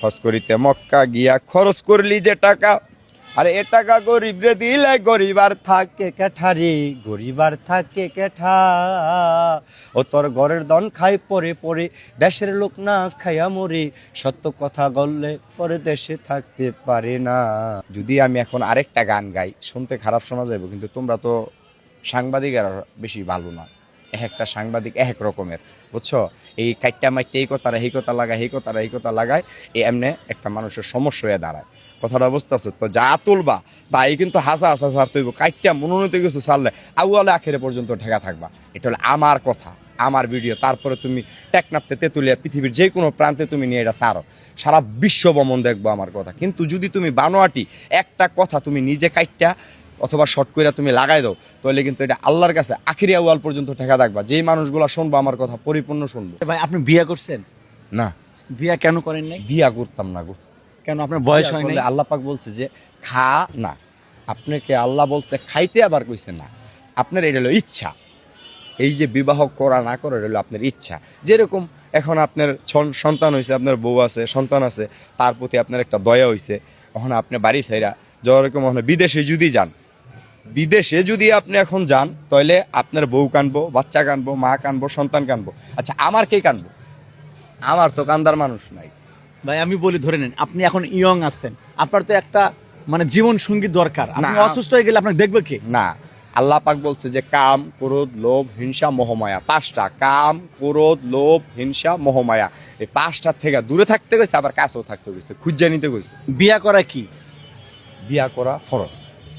হজ করিতে মক্কা গিয়া খরচ করলি যে টাকা, আরে এ টাকা গরিব রে দিলে গরিবার থাকে কেঠারি, গরিবার থাকে কেঠা। ও তোর ঘরের দন খাই পরে পরে, দেশের লোক না খাইয়া মরে, সত্য কথা বললে পরে দেশে থাকতে পারে না। যদি আমি এখন আরেকটা গান গাই, শুনতে খারাপ শোনা যাবে, কিন্তু তোমরা তো সাংবাদিক আর বেশি ভালো না, এক একটা সাংবাদিক এক এক রকমের, বুঝছো? এই কাইটটা মাইটটা এই কথাটা এই কথা লাগায়, এই কথাটা এই কথা লাগায়, এই এমনি একটা মানুষের সমস্যা হয়ে দাঁড়ায়। কথাটা বুঝতেছো তো? যা তুলবা তাই কিন্তু হাসা হাসা ছাড়তে হইব, কাইটটা মনোনীত কিছু ছাড়লে আউয়ালে আখেরে পর্যন্ত ঠেকা থাকবা। এটা হলো আমার কথা, আমার ভিডিও। তারপরে তুমি টেকনাপতে তেতুলিয়া পৃথিবীর যে কোনো প্রান্তে তুমি নিয়ে এটা ছাড়ো, সারা বিশ্ব ভ্রমণ দেখবো আমার কথা। কিন্তু যদি তুমি বানোয়াটি একটা কথা তুমি নিজে কাইটটা অথবা শর্ট করে তুমি লাগাই দাও, তাহলে কিন্তু এটা আল্লাহর কাছে আখিরি আউয়াল পর্যন্ত ঠেকা থাকবা। যেই মানুষগুলো শুনবো আমার কথা পরিপূর্ণ শুনবো। ভাই আপনি বিয়ে করছেন? না, বিয়ে কেন করেন নাই? বিয়া করতাম না গো। কেন, আপনার বয়স হয় নাই? আল্লাহ পাক বলছে যে খা না, আপনাকে আল্লাহ বলছে খাইতে, আবার কইছে না। আপনার এটা হলো ইচ্ছা, এই যে বিবাহ করা না করা হলো আপনার ইচ্ছা। যেরকম এখন আপনার সন্তান হয়েছে, আপনার বউ আছে, সন্তান আছে, তার প্রতি আপনার একটা দয়া হয়েছে, এখন আপনি বাড়ি ছাইরা যেরকম এখন বিদেশে যদি যান, বিদেশে যদি আপনি এখন যান, তাহলে আপনার বউ কানবো, বাচ্চা কানবো, মা কানবো, সন্তান কানবো। আচ্ছা আমার কে কানবো? আমার তো কান্দার মানুষ নাই। ভাই আমি বলি, ধরে নেন আপনি এখন ইয়ং আছেন, আপনার তো একটা মানে জীবন সঙ্গী দরকার। আপনি না। অসুস্থ হয়ে গেলে আপনাকে দেখবে কে? না, আল্লাহ পাক বলছে যে কাম, ক্রোধ, লোভ, হিংসা, মোহমায়া, পাঁচটা। কাম, ক্রোধ, লোভ, হিংসা, মোহমায়া, এই পাঁচটার থেকে দূরে থাকতে গেছে, আবার কাছেও থাকতে গেছে, খুঁজে নিতে গেছে। বিয়ে করা কি? বিয়া করা ফরজ।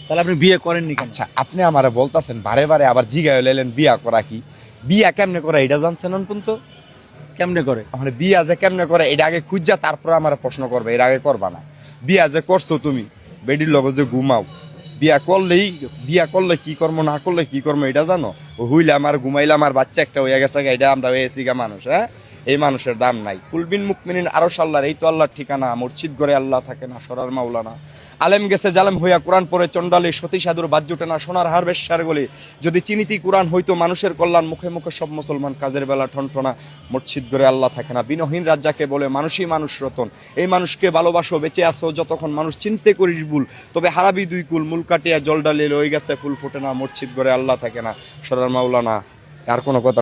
তাহলে আপনি বিয়ে করেননি কেন? আচ্ছা আপনি আমারে বলতাছেন বারে বারে, আবার জিগায় লাইলেন বিয়া করা কি? বিয়া কেমনে করে এটা জানছেন অন্তত? কেমনে করে? মানে বিয়া যে কেমনে করে এটা আগে খুঁজা তারপর আমার প্রশ্ন করবে, এর আগে করবা না। বিয়া যে করছো তুমি, বেডির লগে যে ঘুমাও, বিয়া করলে কি কর্ম, না করলে কি কর্ম এটা জানো? হইলে আমার ঘুমাইলে আমার বাচ্চা একটা হইয়া গেছে, এটা আমরা হয়েছি গা মানুষ। হ্যাঁ, এই মানুষের দাম নাই। কুলবিন মুকমিনিন আরশ আল্লাহর, এই তো আল্লাহর ঠিকানা। মসজিদ ঘরে আল্লাহ থাকে না, সরার মাওলানা। আলেম গেছে জালেম হইয়া, কোরআন পড়ে চন্ডালি, সতী সাধুর বাদ জোটে না, সোনার হার বেশ্যার গলি। যদি চিনিতি কোরআন হইতো মানুষের কল্যাণ, মুখে মুখে সব মুসলমান, কাজের বেলা ঠনঠনা। মসজিদ ঘরে আল্লাহ থাকে না, বিনহীন রাজ্জাকে বলে মানুষই মানুষ রতন। এই মানুষকে ভালোবাসো, বেঁচে আসো যতক্ষণ, মানুষ চিনতে করিস ভুল, তবে হারাবি দুই কুল। মূল কাটিয়া জল ডালিয়ে লই গেছে ফুল ফোটে না, মসজিদ ঘরে আল্লাহ থাকে না, সরার মাওলানা। আর কোনো কথা